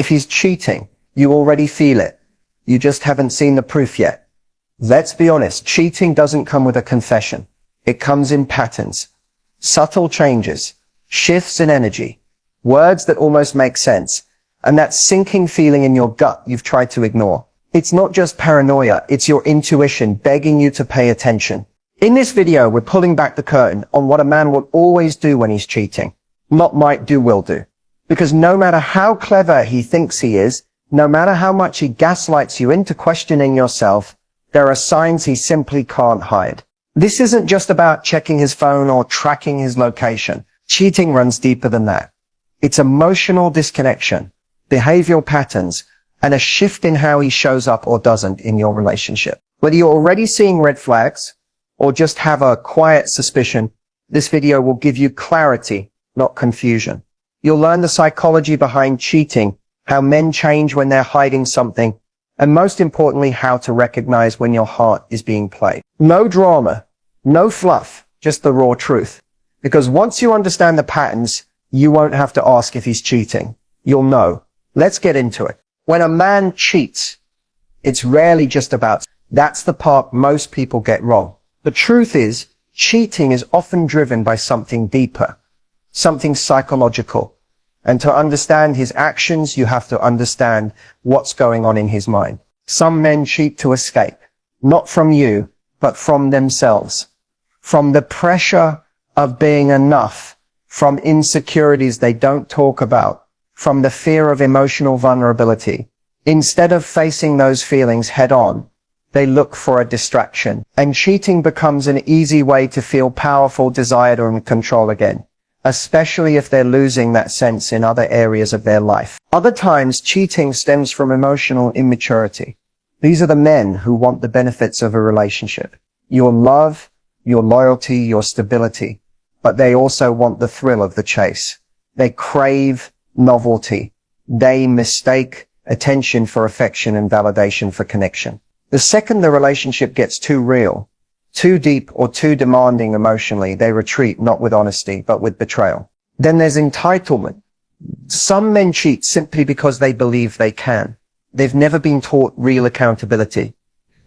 If he's cheating, you already feel it. You just haven't seen the proof yet. Let's be honest, cheating doesn't come with a confession. It comes in patterns, subtle changes, shifts in energy, words that almost make sense, and that sinking feeling in your gut you've tried to ignore. It's not just paranoia, it's your intuition begging you to pay attention. In this video, we're pulling back the curtain on what a man will always do when he's cheating. Not might do, will do. Because no matter how clever he thinks he is, no matter how much he gaslights you into questioning yourself, there are signs he simply can't hide. This isn't just about checking his phone or tracking his location. Cheating runs deeper than that. It's emotional disconnection, behavioral patterns, and a shift in how he shows up or doesn't in your relationship. Whether you're already seeing red flags or just have a quiet suspicion, this video will give you clarity, not confusion. You'll learn the psychology behind cheating, how men change when they're hiding something, and most importantly, how to recognize when your heart is being played. No drama, no fluff, just the raw truth. Because once you understand the patterns, you won't have to ask if he's cheating. You'll know. Let's get into it. When a man cheats, it's rarely just about. That's the part most people get wrong. The truth is, cheating is often driven by something deeper, something psychological. And to understand his actions, you have to understand what's going on in his mind. Some men cheat to escape, not from you, but from themselves, from the pressure of being enough, from insecurities they don't talk about, from the fear of emotional vulnerability. Instead of facing those feelings head on, they look for a distraction, and cheating becomes an easy way to feel powerful, desired, or in control again, especially if they're losing that sense in other areas of their life. Other times, cheating stems from emotional immaturity. These are the men who want the benefits of a relationship, your love, your loyalty, your stability, but they also want the thrill of the chase. They crave novelty. They mistake attention for affection and validation for connection. The second the relationship gets too real, too deep, or too demanding emotionally, they retreat, not with honesty, but with betrayal. Then there's entitlement. Some men cheat simply because they believe they can. They've never been taught real accountability.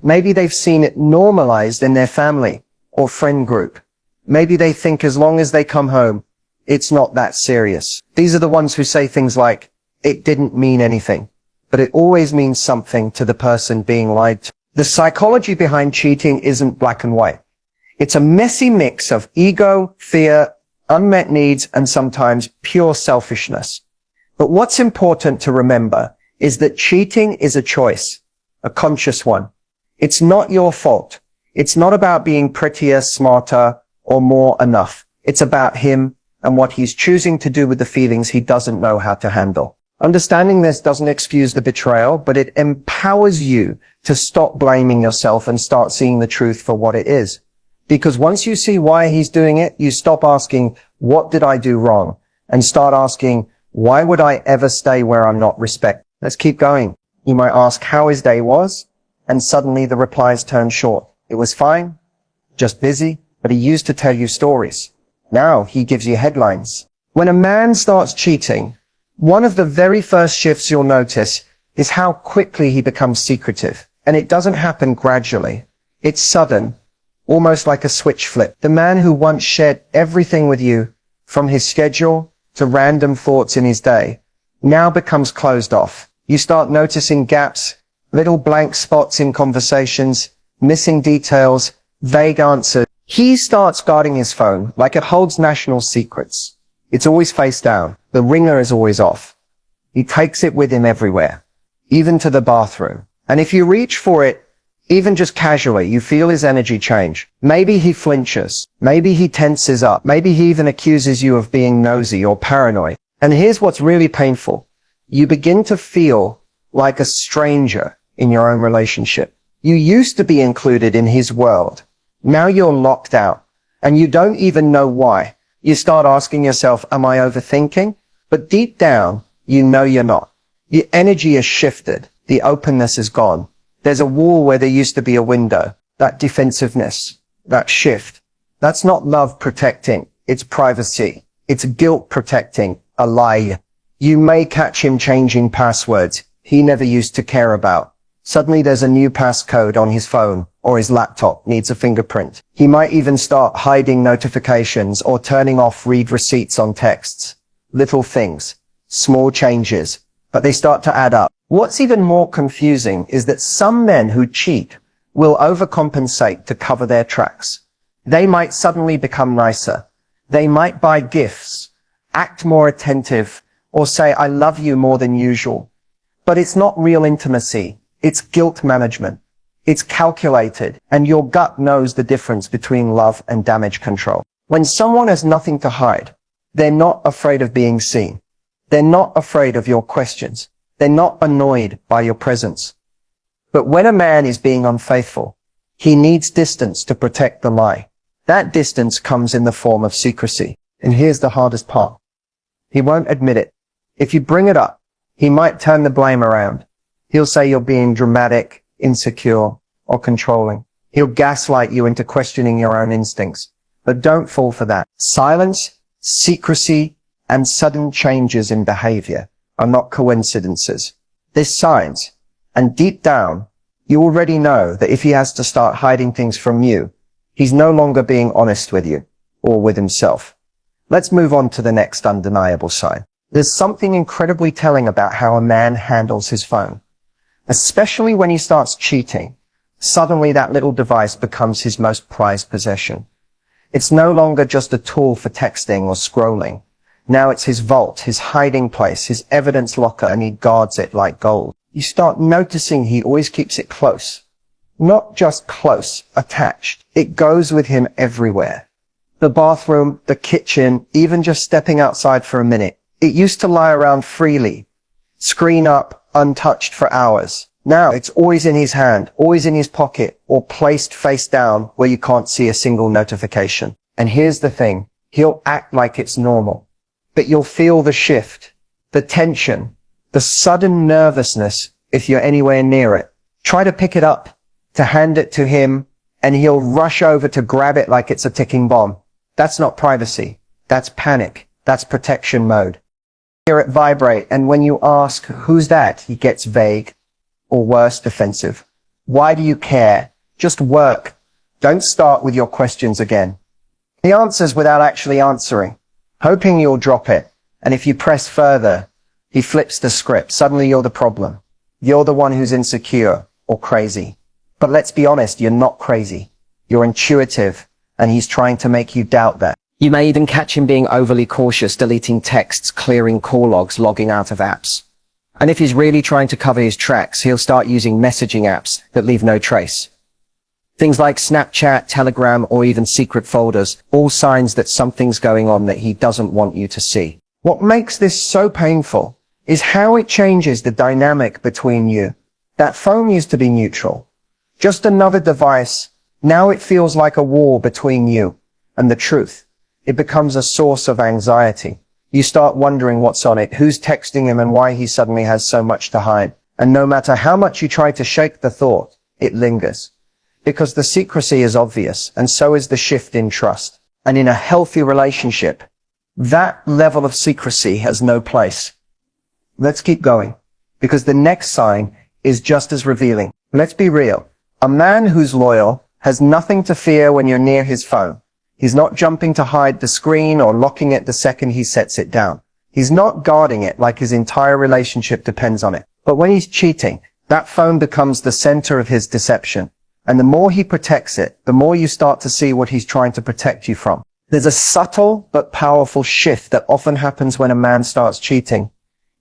Maybe they've seen it normalized in their family or friend group. Maybe they think as long as they come home, it's not that serious. These are the ones who say things like, it didn't mean anything, but it always means something to the person being lied to. The psychology behind cheating isn't black and white. It's a messy mix of ego, fear, unmet needs, and sometimes pure selfishness. But what's important to remember is that cheating is a choice, a conscious one. It's not your fault. It's not about being prettier, smarter, or more enough. It's about him and what he's choosing to do with the feelings he doesn't know how to handle. Understanding this doesn't excuse the betrayal, but it empowers you to stop blaming yourself and start seeing the truth for what it is. Because once you see why he's doing it, you stop asking, what did I do wrong? And start asking, why would I ever stay where I'm not respected? Let's keep going. You might ask how his day was, and suddenly the replies turn short. It was fine, just busy, but he used to tell you stories. Now he gives you headlines. When a man starts cheating, one of the very first shifts you'll notice is how quickly he becomes secretive. And it doesn't happen gradually. It's sudden, almost like a switch flip. The man who once shared everything with you, from his schedule to random thoughts in his day, now becomes closed off. You start noticing gaps, little blank spots in conversations, missing details, vague answers. He starts guarding his phone like it holds national secrets. It's always face down. The ringer is always off. He takes it with him everywhere, even to the bathroom. And if you reach for it, even just casually, you feel his energy change. Maybe he flinches. Maybe he tenses up. Maybe he even accuses you of being nosy or paranoid. And here's what's really painful. You begin to feel like a stranger in your own relationship. You used to be included in his world. Now you're locked out, and you don't even know why. You start asking yourself, am I overthinking? But deep down, you know you're not. Your energy has shifted. The openness is gone. There's a wall where there used to be a window. That defensiveness, that shift. That's not love protecting. It's privacy. It's guilt protecting. A lie. You may catch him changing passwords he never used to care about. Suddenly there's a new passcode on his phone, or his laptop needs a fingerprint. He might even start hiding notifications or turning off read receipts on texts. Little things, small changes, but they start to add up. What's even more confusing is that some men who cheat will overcompensate to cover their tracks. They might suddenly become nicer. They might buy gifts, act more attentive, or say, "I love you" more than usual. But it's not real intimacy. It's guilt management. It's calculated, and your gut knows the difference between love and damage control. When someone has nothing to hide, they're not afraid of being seen. They're not afraid of your questions. They're not annoyed by your presence. But when a man is being unfaithful, he needs distance to protect the lie. That distance comes in the form of secrecy. And here's the hardest part. He won't admit it. If you bring it up, he might turn the blame around. He'll say you're being dramatic, insecure, or controlling. He'll gaslight you into questioning your own instincts. But don't fall for that. Silence, secrecy, and sudden changes in behavior are not coincidences. They're signs. And deep down, you already know that if he has to start hiding things from you, he's no longer being honest with you or with himself. Let's move on to the next undeniable sign. There's something incredibly telling about how a man handles his phone. Especially when he starts cheating, suddenly that little device becomes his most prized possession. It's no longer just a tool for texting or scrolling. Now it's his vault, his hiding place, his evidence locker, and he guards it like gold. You start noticing he always keeps it close. Not just close, attached. It goes with him everywhere. The bathroom, the kitchen, even just stepping outside for a minute. It used to lie around freely, screen up, untouched for hours. Now it's always in his hand, always in his pocket, or placed face down where you can't see a single notification. And here's the thing, he'll act like it's normal. But you'll feel the shift, the tension, the sudden nervousness if you're anywhere near it. Try to pick it up, to hand it to him, and he'll rush over to grab it like it's a ticking bomb. That's not privacy. That's panic. That's protection mode. Hear it vibrate, and when you ask, "Who's that?" he gets vague, or worse, defensive. Why do you care? Just work. Don't start with your questions again. He answers without actually answering, hoping you'll drop it. And if you press further, he flips the script. Suddenly you're the problem. You're the one who's insecure or crazy. But let's be honest, you're not crazy. You're intuitive, and he's trying to make you doubt that. You may even catch him being overly cautious, deleting texts, clearing call logs, logging out of apps. And if he's really trying to cover his tracks, he'll start using messaging apps that leave no trace. Things like Snapchat, Telegram, or even secret folders, all signs that something's going on that he doesn't want you to see. What makes this so painful is how it changes the dynamic between you. That phone used to be neutral. Just another device. Now it feels like a war between you and the truth. It becomes a source of anxiety. You start wondering what's on it, who's texting him, and why he suddenly has so much to hide. And no matter how much you try to shake the thought, it lingers. Because the secrecy is obvious, and so is the shift in trust. And in a healthy relationship, that level of secrecy has no place. Let's keep going, because the next sign is just as revealing. Let's be real. A man who's loyal has nothing to fear when you're near his phone. He's not jumping to hide the screen or locking it the second he sets it down. He's not guarding it like his entire relationship depends on it. But when he's cheating, that phone becomes the center of his deception. And the more he protects it, the more you start to see what he's trying to protect you from. There's a subtle but powerful shift that often happens when a man starts cheating.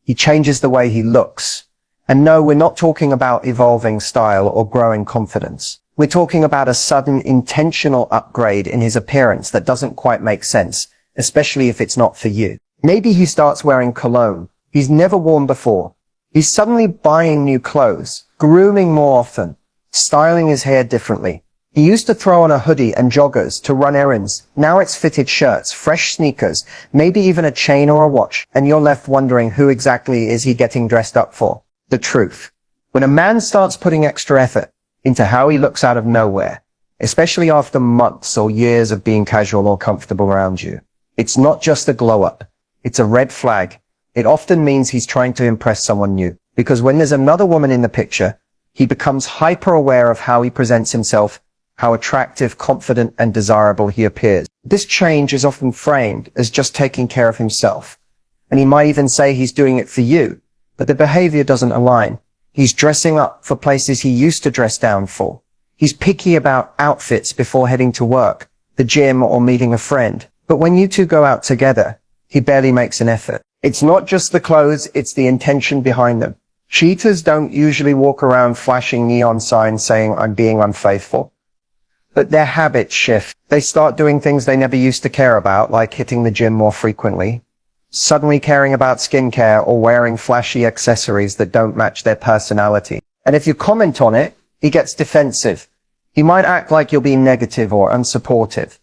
He changes the way he looks. And no, we're not talking about evolving style or growing confidence. We're talking about a sudden intentional upgrade in his appearance that doesn't quite make sense, especially if it's not for you. Maybe he starts wearing cologne he's never worn before. He's suddenly buying new clothes, grooming more often, styling his hair differently. He used to throw on a hoodie and joggers to run errands. Now it's fitted shirts, fresh sneakers, maybe even a chain or a watch, and you're left wondering who exactly is he getting dressed up for. The truth. When a man starts putting extra effort into how he looks out of nowhere, especially after months or years of being casual or comfortable around you, it's not just a glow up. It's a red flag, it often means he's trying to impress someone new. Because when there's another woman in the picture, he becomes hyper aware of how he presents himself, how attractive, confident, and desirable he appears. This change is often framed as just taking care of himself. And he might even say he's doing it for you, but the behavior doesn't align. He's dressing up for places he used to dress down for. He's picky about outfits before heading to work, the gym, or meeting a friend. But when you two go out together, he barely makes an effort. It's not just the clothes, it's the intention behind them. Cheaters don't usually walk around flashing neon signs saying, "I'm being unfaithful." But their habits shift. They start doing things they never used to care about, like hitting the gym more frequently, suddenly caring about skincare, or wearing flashy accessories that don't match their personality. And if you comment on it, he gets defensive. He might act like you're being negative or unsupportive.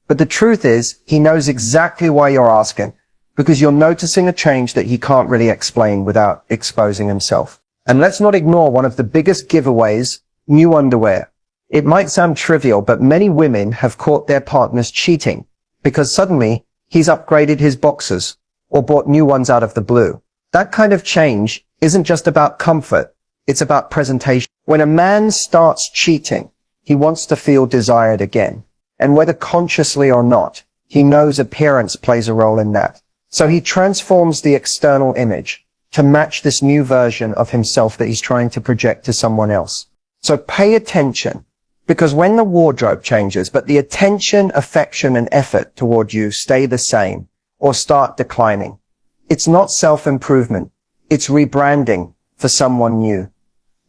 But the truth is, he knows exactly why you're asking, because you're noticing a change that he can't really explain without exposing himself. And let's not ignore one of the biggest giveaways, new underwear. It might sound trivial, but many women have caught their partners cheating because suddenly he's upgraded his boxers or bought new ones out of the blue. That kind of change isn't just about comfort, it's about presentation. When a man starts cheating, he wants to feel desired again. And whether consciously or not, he knows appearance plays a role in that. So he transforms the external image to match this new version of himself that he's trying to project to someone else. So pay attention, because when the wardrobe changes, but the attention, affection, and effort toward you stay the same or start declining, it's not self-improvement. It's rebranding for someone new.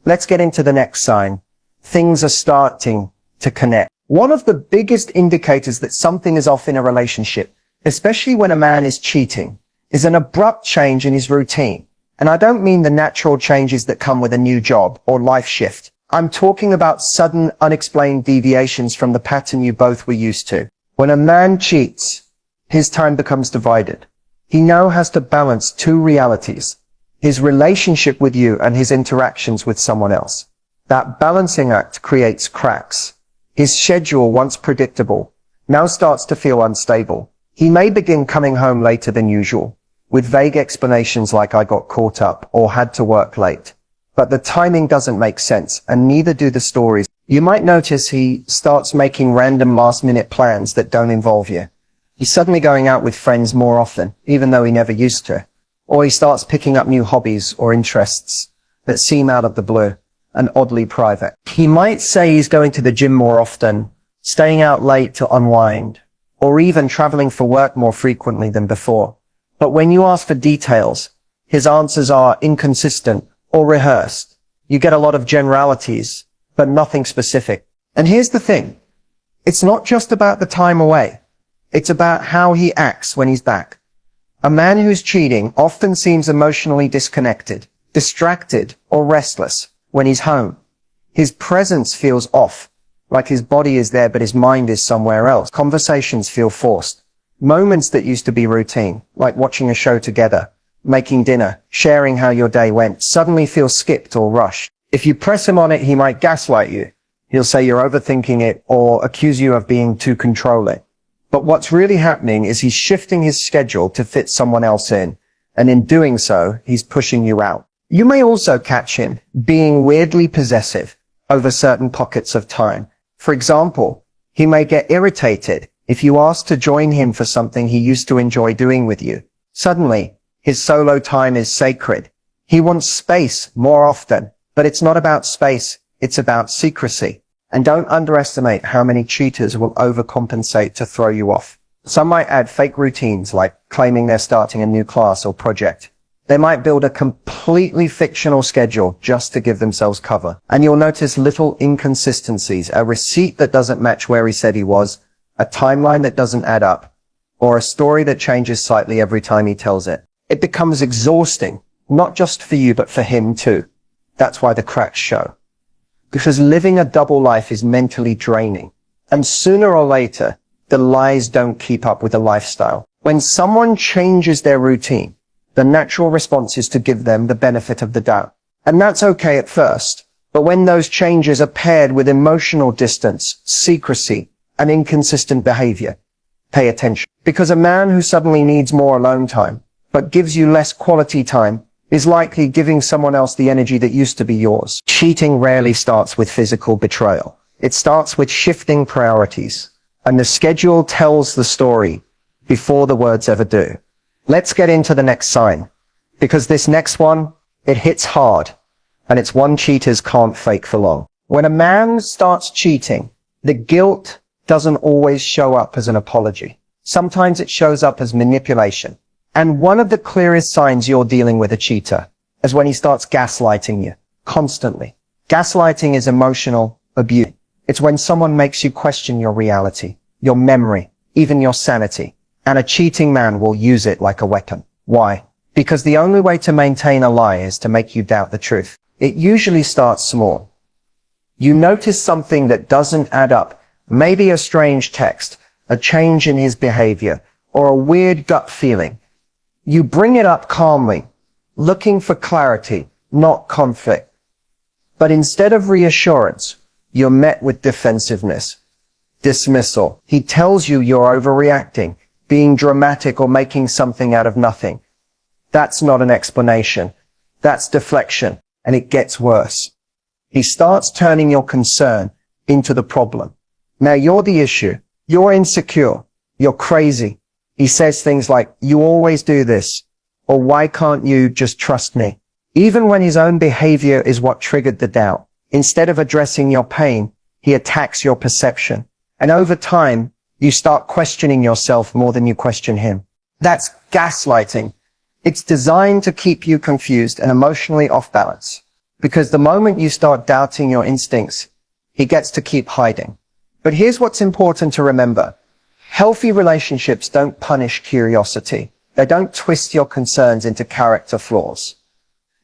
Let's get into the next sign. Things are starting to connect. One of the biggest indicators that something is off in a relationship, especially when a man is cheating, is an abrupt change in his routine. And I don't mean the natural changes that come with a new job or life shift. I'm talking about sudden, unexplained deviations from the pattern you both were used to. When a man cheats, his time becomes divided. He now has to balance two realities: his relationship with you and his interactions with someone else. That balancing act creates cracks. His schedule, once predictable, now starts to feel unstable. He may begin coming home later than usual, with vague explanations like "I got caught up" or "had to work late." But the timing doesn't make sense, and neither do the stories. You might notice he starts making random last-minute plans that don't involve you. He's suddenly going out with friends more often, even though he never used to. Or he starts picking up new hobbies or interests that seem out of the blue and oddly private. He might say he's going to the gym more often, staying out late to unwind, or even traveling for work more frequently than before. But when you ask for details, his answers are inconsistent or rehearsed. You get a lot of generalities, but nothing specific. And here's the thing. It's not just about the time away. It's about how he acts when he's back. A man who's cheating often seems emotionally disconnected, distracted, or restless when he's home. His presence feels off, like his body is there but his mind is somewhere else. Conversations feel forced. Moments that used to be routine, like watching a show together, making dinner, sharing how your day went, suddenly feel skipped or rushed. If you press him on it, he might gaslight you. He'll say you're overthinking it or accuse you of being too controlling. But what's really happening is he's shifting his schedule to fit someone else in, and in doing so, he's pushing you out. You may also catch him being weirdly possessive over certain pockets of time. For example, he may get irritated if you ask to join him for something he used to enjoy doing with you. Suddenly, his solo time is sacred. He wants space more often, but it's not about space, it's about secrecy. And don't underestimate how many cheaters will overcompensate to throw you off. Some might add fake routines like claiming they're starting a new class or project. They might build a completely fictional schedule just to give themselves cover. And you'll notice little inconsistencies, a receipt that doesn't match where he said he was, a timeline that doesn't add up, or a story that changes slightly every time he tells it. It becomes exhausting, not just for you, but for him too. That's why the cracks show. Because living a double life is mentally draining. And sooner or later, the lies don't keep up with the lifestyle. When someone changes their routine, the natural response is to give them the benefit of the doubt. And that's okay at first. But when those changes are paired with emotional distance, secrecy, and inconsistent behavior, pay attention. Because a man who suddenly needs more alone time, but gives you less quality time, is likely giving someone else the energy that used to be yours. Cheating rarely starts with physical betrayal. It starts with shifting priorities, and the schedule tells the story before the words ever do. Let's get into the next sign, because this next one, it hits hard, and it's one cheaters can't fake for long. When a man starts cheating, the guilt doesn't always show up as an apology. Sometimes it shows up as manipulation. And one of the clearest signs you're dealing with a cheater is when he starts gaslighting you constantly. Gaslighting is emotional abuse. It's when someone makes you question your reality, your memory, even your sanity. And a cheating man will use it like a weapon. Why? Because the only way to maintain a lie is to make you doubt the truth. It usually starts small. You notice something that doesn't add up. Maybe a strange text, a change in his behavior, or a weird gut feeling. You bring it up calmly, looking for clarity, not conflict. But instead of reassurance, you're met with defensiveness, dismissal. He tells you you're overreacting, being dramatic, or making something out of nothing. That's not an explanation. That's deflection, and it gets worse. He starts turning your concern into the problem. Now you're the issue. You're insecure. You're crazy. He says things like, "You always do this," or "Why can't you just trust me?" Even when his own behavior is what triggered the doubt. Instead of addressing your pain, he attacks your perception. And over time, you start questioning yourself more than you question him. That's gaslighting. It's designed to keep you confused and emotionally off balance. Because the moment you start doubting your instincts, he gets to keep hiding. But here's what's important to remember. Healthy relationships don't punish curiosity. They don't twist your concerns into character flaws.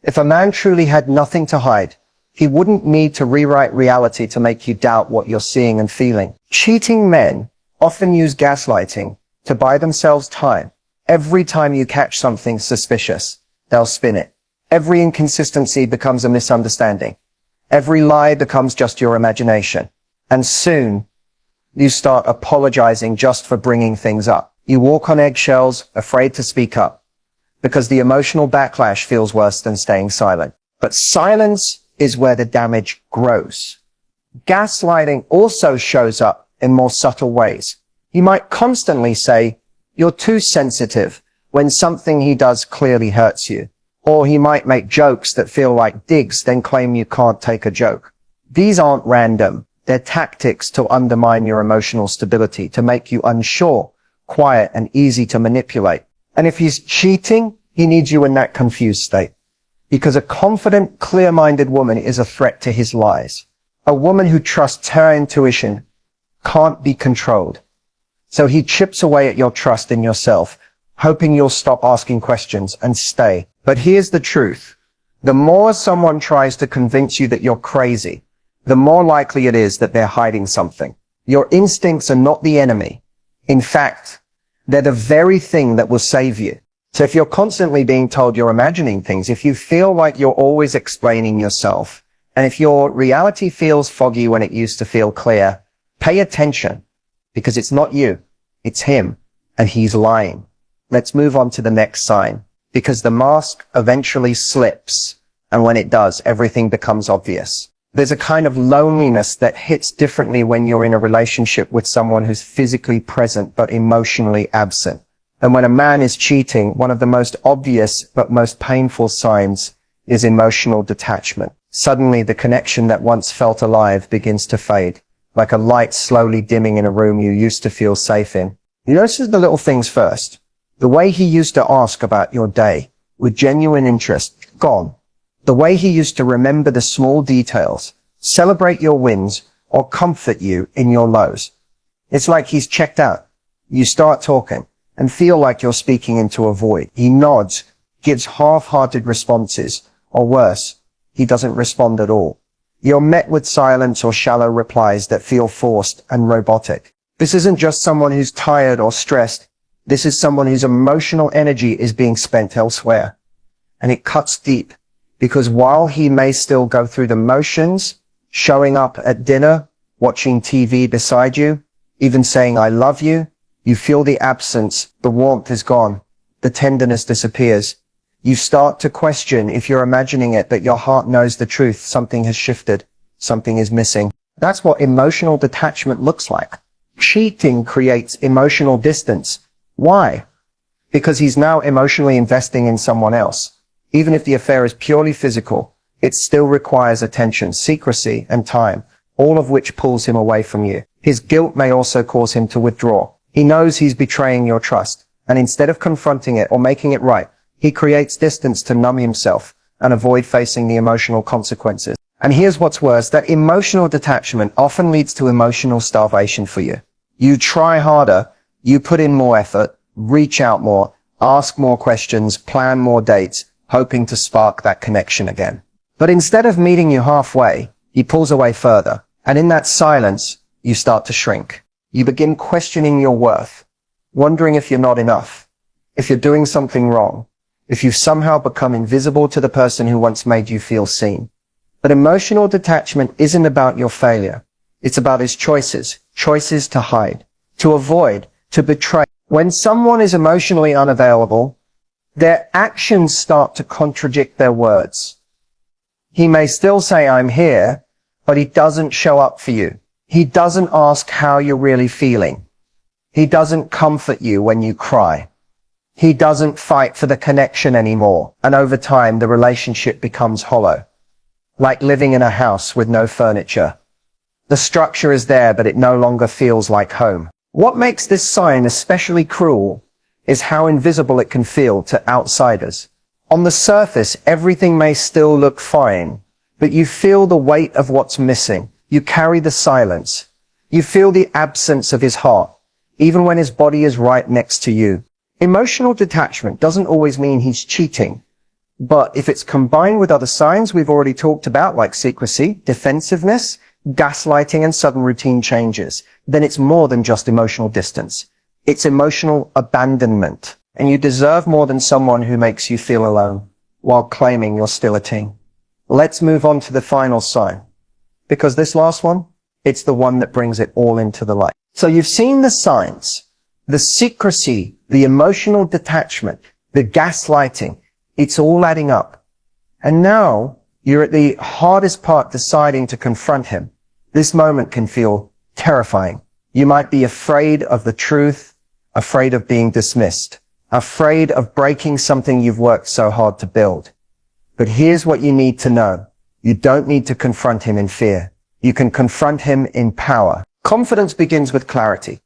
If a man truly had nothing to hide, he wouldn't need to rewrite reality to make you doubt what you're seeing and feeling. Cheating men often use gaslighting to buy themselves time. Every time you catch something suspicious, they'll spin it. Every inconsistency becomes a misunderstanding. Every lie becomes just your imagination. And soon, you start apologizing just for bringing things up. You walk on eggshells, afraid to speak up, because the emotional backlash feels worse than staying silent. But silence is where the damage grows. Gaslighting also shows up in more subtle ways. He might constantly say, "You're too sensitive," when something he does clearly hurts you. Or he might make jokes that feel like digs, then claim you can't take a joke. These aren't random. They're tactics to undermine your emotional stability, to make you unsure, quiet, and easy to manipulate. And if he's cheating, he needs you in that confused state. Because a confident, clear-minded woman is a threat to his lies. A woman who trusts her intuition can't be controlled. So he chips away at your trust in yourself, hoping you'll stop asking questions and stay. But here's the truth. The more someone tries to convince you that you're crazy, the more likely it is that they're hiding something. Your instincts are not the enemy. In fact, they're the very thing that will save you. So if you're constantly being told you're imagining things, if you feel like you're always explaining yourself, and if your reality feels foggy when it used to feel clear, pay attention, because it's not you, it's him, and he's lying. Let's move on to the next sign, because the mask eventually slips, and when it does, everything becomes obvious. There's a kind of loneliness that hits differently when you're in a relationship with someone who's physically present but emotionally absent. And when a man is cheating, one of the most obvious but most painful signs is emotional detachment. Suddenly, the connection that once felt alive begins to fade, like a light slowly dimming in a room you used to feel safe in. You notice the little things first. The way he used to ask about your day with genuine interest, gone. The way he used to remember the small details, celebrate your wins, or comfort you in your lows. It's like he's checked out. You start talking and feel like you're speaking into a void. He nods, gives half-hearted responses, or worse, he doesn't respond at all. You're met with silence or shallow replies that feel forced and robotic. This isn't just someone who's tired or stressed. This is someone whose emotional energy is being spent elsewhere. And it cuts deep, because while he may still go through the motions, showing up at dinner, watching TV beside you, even saying "I love you," you feel the absence, the warmth is gone. The tenderness disappears. You start to question if you're imagining it, but your heart knows the truth. Something has shifted. Something is missing. That's what emotional detachment looks like. Cheating creates emotional distance. Why? Because he's now emotionally investing in someone else. Even if the affair is purely physical, it still requires attention, secrecy, and time, all of which pulls him away from you. His guilt may also cause him to withdraw. He knows he's betraying your trust, and instead of confronting it or making it right, he creates distance to numb himself and avoid facing the emotional consequences. And here's what's worse, that emotional detachment often leads to emotional starvation for you. You try harder, you put in more effort, reach out more, ask more questions, plan more dates, hoping to spark that connection again. But instead of meeting you halfway, he pulls away further. And in that silence, you start to shrink. You begin questioning your worth, wondering if you're not enough, if you're doing something wrong, if you've somehow become invisible to the person who once made you feel seen. But emotional detachment isn't about your failure. It's about his choices to hide, to avoid, to betray. When someone is emotionally unavailable, their actions start to contradict their words. He may still say, I'm here, but he doesn't show up for you. He doesn't ask how you're really feeling. He doesn't comfort you when you cry. He doesn't fight for the connection anymore. And over time, the relationship becomes hollow, like living in a house with no furniture. The structure is there, but it no longer feels like home. What makes this sign especially cruel is how invisible it can feel to outsiders. On the surface, everything may still look fine, but you feel the weight of what's missing. You carry the silence. You feel the absence of his heart, even when his body is right next to you. Emotional detachment doesn't always mean he's cheating, but if it's combined with other signs we've already talked about, like secrecy, defensiveness, gaslighting, and sudden routine changes, then it's more than just emotional distance. It's emotional abandonment. And you deserve more than someone who makes you feel alone while claiming you're still a teen. Let's move on to the final sign, because this last one, it's the one that brings it all into the light. So you've seen the signs, the secrecy, the emotional detachment, the gaslighting. It's all adding up. And now you're at the hardest part, deciding to confront him. This moment can feel terrifying. You might be afraid of the truth, afraid of being dismissed, afraid of breaking something you've worked so hard to build. But here's what you need to know. You don't need to confront him in fear. You can confront him in power. Confidence begins with clarity.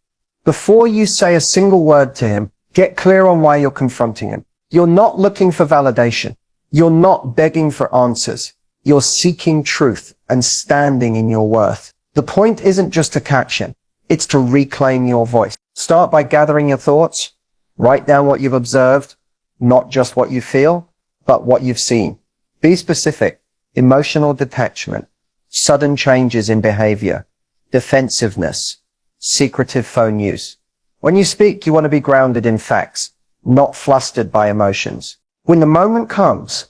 Before you say a single word to him, get clear on why you're confronting him. You're not looking for validation. You're not begging for answers. You're seeking truth and standing in your worth. The point isn't just to catch him. It's to reclaim your voice. Start by gathering your thoughts. Write down what you've observed, not just what you feel, but what you've seen. Be specific. Emotional detachment, sudden changes in behavior, defensiveness, secretive phone use. When you speak, you want to be grounded in facts, not flustered by emotions. When the moment comes,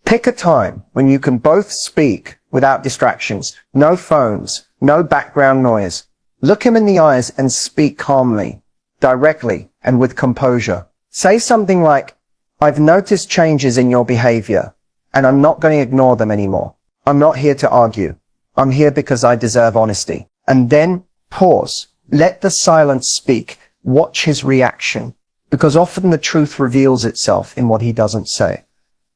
pick a time when you can both speak without distractions, no phones, no background noise. Look him in the eyes and speak calmly, directly, and with composure. Say something like, I've noticed changes in your behavior, and I'm not going to ignore them anymore. I'm not here to argue. I'm here because I deserve honesty. And then pause. Let the silence speak. Watch his reaction, because often the truth reveals itself in what he doesn't say,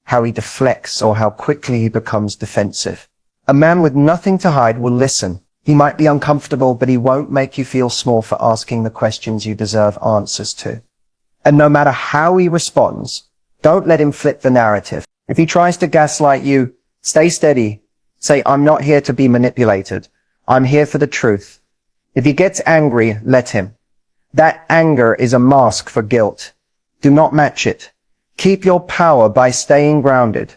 how he deflects or how quickly he becomes defensive. A man with nothing to hide will listen. He might be uncomfortable, but he won't make you feel small for asking the questions you deserve answers to. And no matter how he responds, don't let him flip the narrative. If he tries to gaslight you, stay steady. Say, I'm not here to be manipulated. I'm here for the truth. If he gets angry, let him. That anger is a mask for guilt. Do not match it. Keep your power by staying grounded.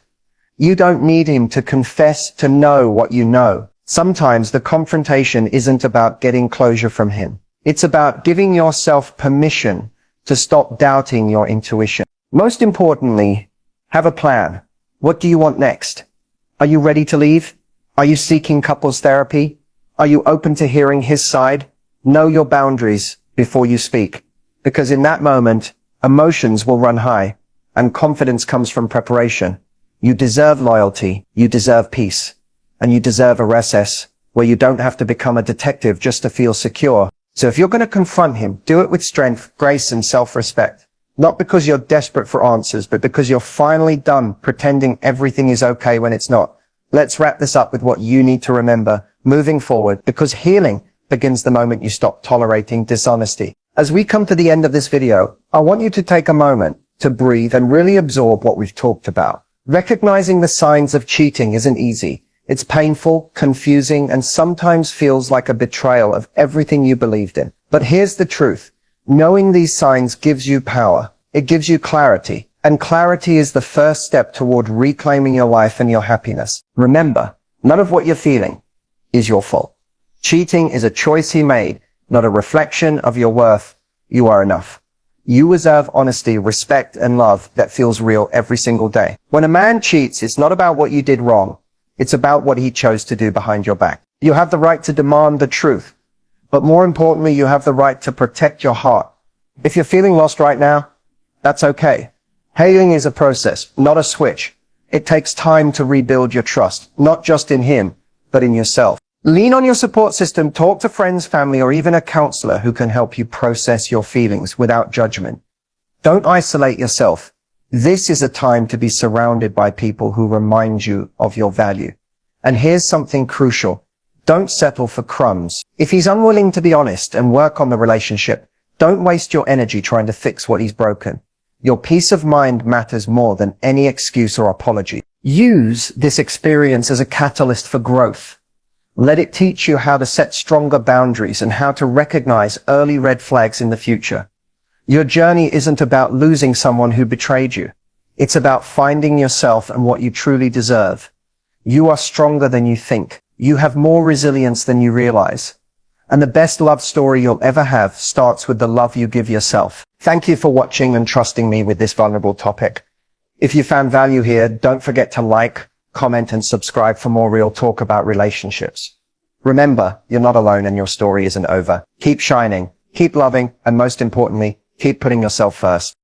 You don't need him to confess to know what you know. Sometimes the confrontation isn't about getting closure from him. It's about giving yourself permission to stop doubting your intuition. Most importantly, have a plan. What do you want next? Are you ready to leave? Are you seeking couples therapy? Are you open to hearing his side? Know your boundaries before you speak, because in that moment, Emotions will run high, and confidence comes from preparation. You deserve loyalty, you deserve peace, and you deserve a recess where you don't have to become a detective just to feel secure. So if you're going to confront him, do it with strength, grace, and self-respect. Not because you're desperate for answers, but because you're finally done pretending everything is okay when it's not. Let's wrap this up with what you need to remember moving forward, because healing begins the moment you stop tolerating dishonesty. As we come to the end of this video, I want you to take a moment to breathe and really absorb what we've talked about. Recognizing the signs of cheating isn't easy. It's painful, confusing, and sometimes feels like a betrayal of everything you believed in. But here's the truth. Knowing these signs gives you power. It gives you clarity. And clarity is the first step toward reclaiming your life and your happiness. Remember, none of what you're feeling is your fault. Cheating is a choice he made, not a reflection of your worth. You are enough. You deserve honesty, respect, and love that feels real every single day. When a man cheats, it's not about what you did wrong. It's about what he chose to do behind your back. You have the right to demand the truth. But more importantly, you have the right to protect your heart. If you're feeling lost right now, that's okay. Healing is a process, not a switch. It takes time to rebuild your trust, not just in him, but in yourself. Lean on your support system, talk to friends, family, or even a counselor who can help you process your feelings without judgment. Don't isolate yourself. This is a time to be surrounded by people who remind you of your value. And here's something crucial. Don't settle for crumbs. If he's unwilling to be honest and work on the relationship, don't waste your energy trying to fix what he's broken. Your peace of mind matters more than any excuse or apology. Use this experience as a catalyst for growth. Let it teach you how to set stronger boundaries and how to recognize early red flags in the future. Your journey isn't about losing someone who betrayed you. It's about finding yourself and what you truly deserve. You are stronger than you think. You have more resilience than you realize. And the best love story you'll ever have starts with the love you give yourself. Thank you for watching and trusting me with this vulnerable topic. If you found value here, don't forget to like, comment, and subscribe for more real talk about relationships. Remember, you're not alone and your story isn't over. Keep shining, keep loving, and most importantly, keep putting yourself first.